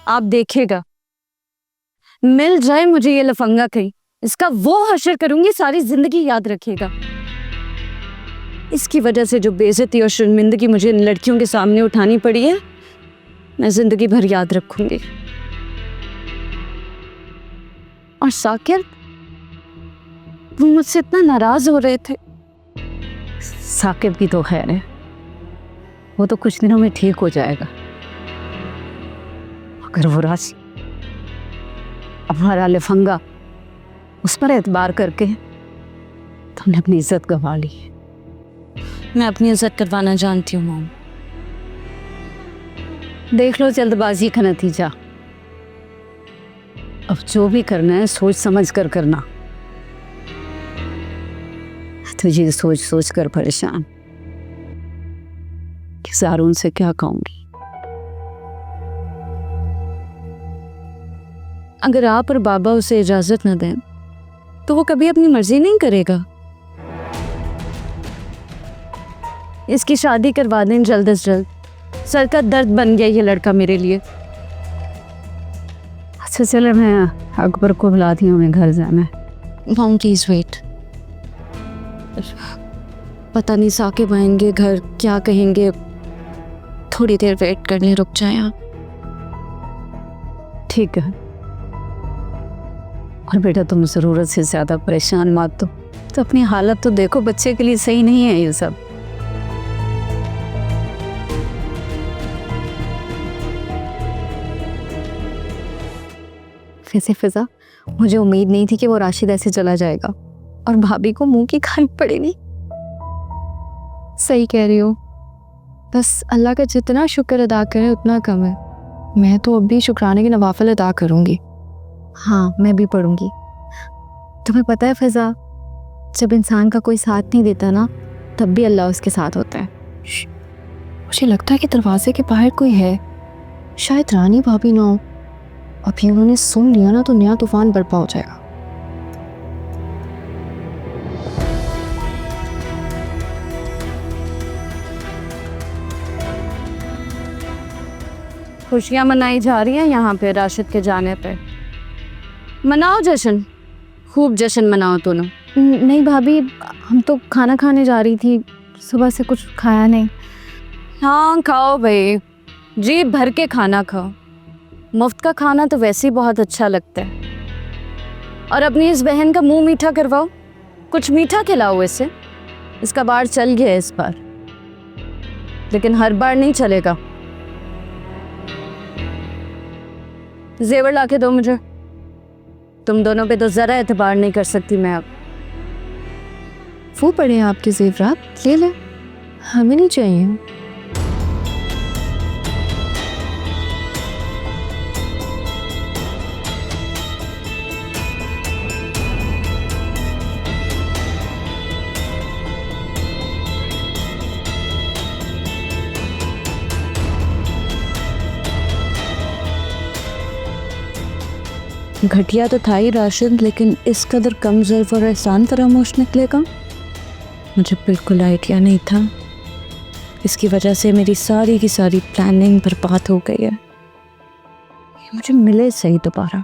आप देखेगा, मिल जाए मुझे ये लफंगा कहीं, इसका वो हशर करूंगी, सारी जिंदगी याद रखेगा। इसकी वजह से जो बेइज्जती और शर्मिंदगी मुझे इन लड़कियों के सामने उठानी पड़ी है, मैं जिंदगी भर याद रखूंगी। और साकिर, वो मुझसे इतना नाराज हो रहे थे। साकिब की तो खैर है, वो तो कुछ दिनों में ठीक हो जाएगा। अगर वो राज हमारा लफंगा उस पर एतबार करके, तो हमने अपनी इज्जत गंवा ली। मैं अपनी इज्जत करवाना जानती हूँ मॉम। देख लो जल्दबाजी का नतीजा। अब जो भी करना है सोच समझ कर करना। तुझे सोच सोच कर परेशान कि ज़ारून से क्या कहूंगी। अगर आप और बाबा उसे इजाजत न दें तो वो कभी अपनी मर्जी नहीं करेगा। इसकी शादी करवा दें जल्द से जल्द। सर का दर्द बन गया ये लड़का मेरे लिए। अच्छा चले, मैं अकबर को बुलाती हूँ, मैं घर जाना है। Mom please wait. पता नहीं साकिब आएंगे घर, क्या कहेंगे। थोड़ी देर वेट करने रुक जाए आप। ठीक है। और बेटा तुम ज़रूरत से ज़्यादा परेशान मत हो। तो अपनी हालत तो देखो, बच्चे के लिए सही नहीं है ये सब। वैसे फिजा, मुझे उम्मीद नहीं थी कि वो राशिद ऐसे चला जाएगा और भाभी को मुंह की खानी पड़ेगी। सही कह रही हो, बस अल्लाह का जितना शुक्र अदा करें उतना कम है। मैं तो अब भी शुक्राने की नवाफिल अदा करूँगी। हाँ, मैं भी पढ़ूँगी। तुम्हें पता है फिजा, जब इंसान का कोई साथ नहीं देता ना, तब भी अल्लाह उसके साथ होता है। मुझे लगता है कि दरवाजे के बाहर कोई है, शायद रानी भाभी ना हो। अभी उन्होंने सुन लिया ना तो नया तूफान बर्पा हो जाएगा। खुशियाँ मनाई जा रही हैं यहाँ पे राशिद के जाने पे। मनाओ जश्न, खूब जश्न मनाओ दोनों। नहीं भाभी, हम तो खाना खाने जा रही थी, सुबह से कुछ खाया नहीं। हाँ खाओ भाई, जी भर के खाना खाओ। मुफ्त का खाना तो वैसे ही बहुत अच्छा लगता है। और अपनी इस बहन का मुंह मीठा करवाओ, कुछ मीठा खिलाओ इसे। इसका बार चल गया है इस बार, लेकिन हर बार नहीं चलेगा। जेवर लाके दो मुझे। तुम दोनों पे तो जरा एतबार नहीं कर सकती मैं अब। वो पड़े हैं आपके जेवरात, ले ले, हमें नहीं चाहिए। घटिया तो था ही राशिद, लेकिन इस कदर कम ज़र्फ़ और एहसान फरामोश निकलेगा, मुझे बिल्कुल आइडिया नहीं था। इसकी वजह से मेरी सारी की सारी प्लानिंग बर्बाद हो गई है। मुझे मिले सही दोबारा।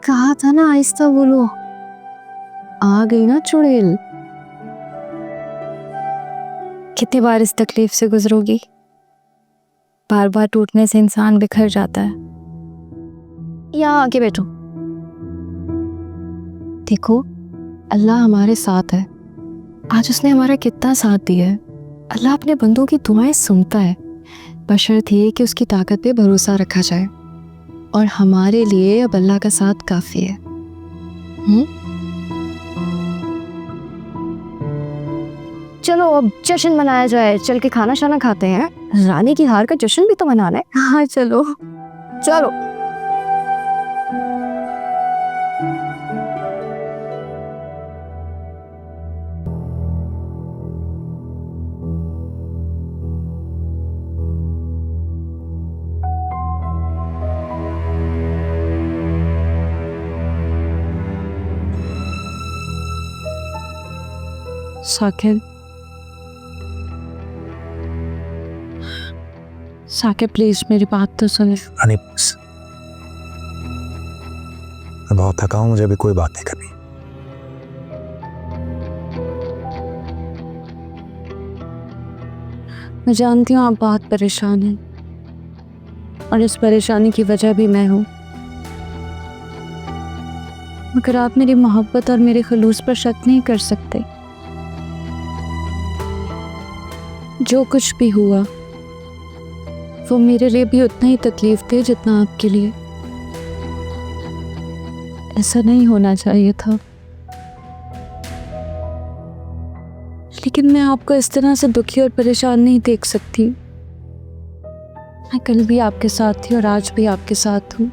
कहा था ना आहिस्ता बोलो, आ गई ना चुड़ैल। कितनी बार इस तकलीफ से गुजरोगी? बार बार टूटने से इंसान बिखर जाता है। यहाँ आके बैठो। देखो, अल्लाह हमारे साथ है। आज उसने हमारा कितना साथ दिया है। अल्लाह अपने बंदों की दुआएं सुनता है, बशर्त ये कि उसकी ताकत पे भरोसा रखा जाए। और हमारे लिए अब अल्लाह का साथ काफ़ी है। चलो अब जश्न मनाया जाए, चल के खाना शाना खाते हैं। रानी की हार का जश्न भी तो मनाना है। हाँ चलो चलो। साकिब, साकिब प्लीज मेरी बात तो सुन। रानी बस, मैं बहुत थका हूं, मुझे अभी कोई बात नहीं करनी। मैं जानती हूँ आप बहुत परेशान हैं और इस परेशानी की वजह भी मैं हूँ, मगर आप मेरी मोहब्बत और मेरे खलूस पर शक नहीं कर सकते। जो कुछ भी हुआ वो मेरे लिए भी उतना ही तकलीफ थे जितना आपके लिए। ऐसा नहीं होना चाहिए था, लेकिन मैं आपको इस तरह से दुखी और परेशान नहीं देख सकती। मैं कल भी आपके साथ थी और आज भी आपके साथ हूँ,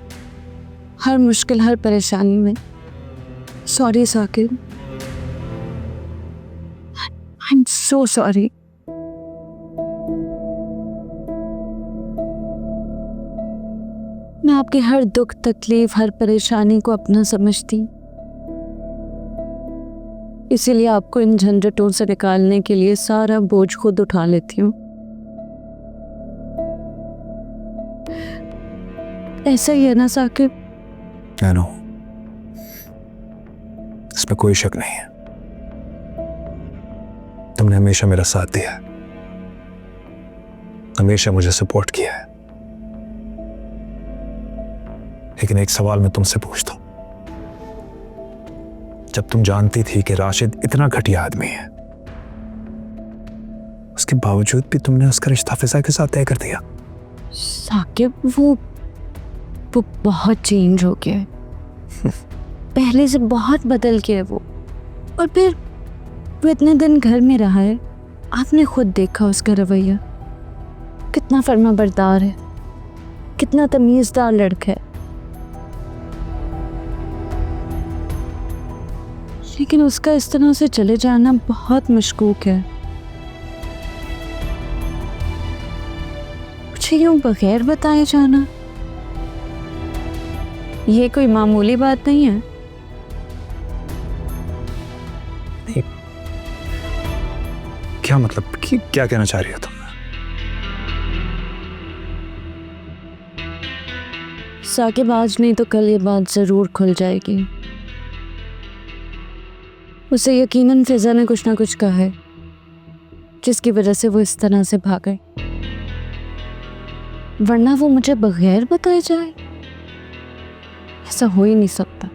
हर मुश्किल हर परेशानी में। Sorry Saqib, I am so sorry. मैं आपके हर दुख तकलीफ हर परेशानी को अपना समझती, इसीलिए आपको इन झंझटों से निकालने के लिए सारा बोझ खुद उठा लेती हूँ। ऐसा ही है ना साकिब? I know, इसमें कोई शक नहीं है। तुमने हमेशा मेरा साथ दिया है, हमेशा मुझे सपोर्ट किया है। लेकिन एक सवाल मैं तुमसे पूछता हूं, जब तुम जानती थी कि राशिद इतना घटिया आदमी है, उसके बावजूद भी तुमने उसका रिश्ता फिजा के साथ तय कर दिया। साकिब वो बहुत चेंज हो गया है। पहले से बहुत बदल गया है वो। और फिर वो इतने दिन घर में रहा है, आपने खुद देखा उसका रवैया कितना फर्माबरदार है, कितना तमीज़दार लड़का है। लेकिन उसका इस तरह से चले जाना बहुत मशकूक है। मुझे यूं बगैर बताए जाना, ये कोई मामूली बात नहीं है। क्या मतलब, क्या कहना चाह रही हो तुम? साकिब आज नहीं तो कल ये बात जरूर खुल जाएगी। उसे यकीनन फिजा ने कुछ ना कुछ कहा है जिसकी वजह से वो इस तरह से भाग गए, वरना वो मुझे बगैर बताए जाए, ऐसा हो ही नहीं सकता।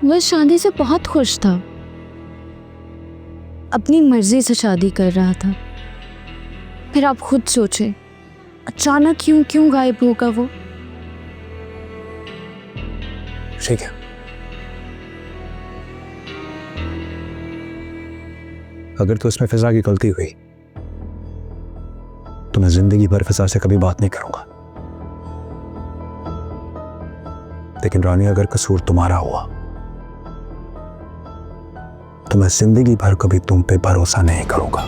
वह शादी से बहुत खुश था, अपनी मर्जी से शादी कर रहा था। फिर आप खुद सोचे, अचानक क्यों गायब होगा वो? ठीक है, अगर तो इसमें फिजा की गलती हुई तो मैं जिंदगी भर फिजा से कभी बात नहीं करूंगा। लेकिन रानी, अगर कसूर तुम्हारा हुआ तो मैं जिंदगी भर कभी तुम पे भरोसा नहीं करूंगा।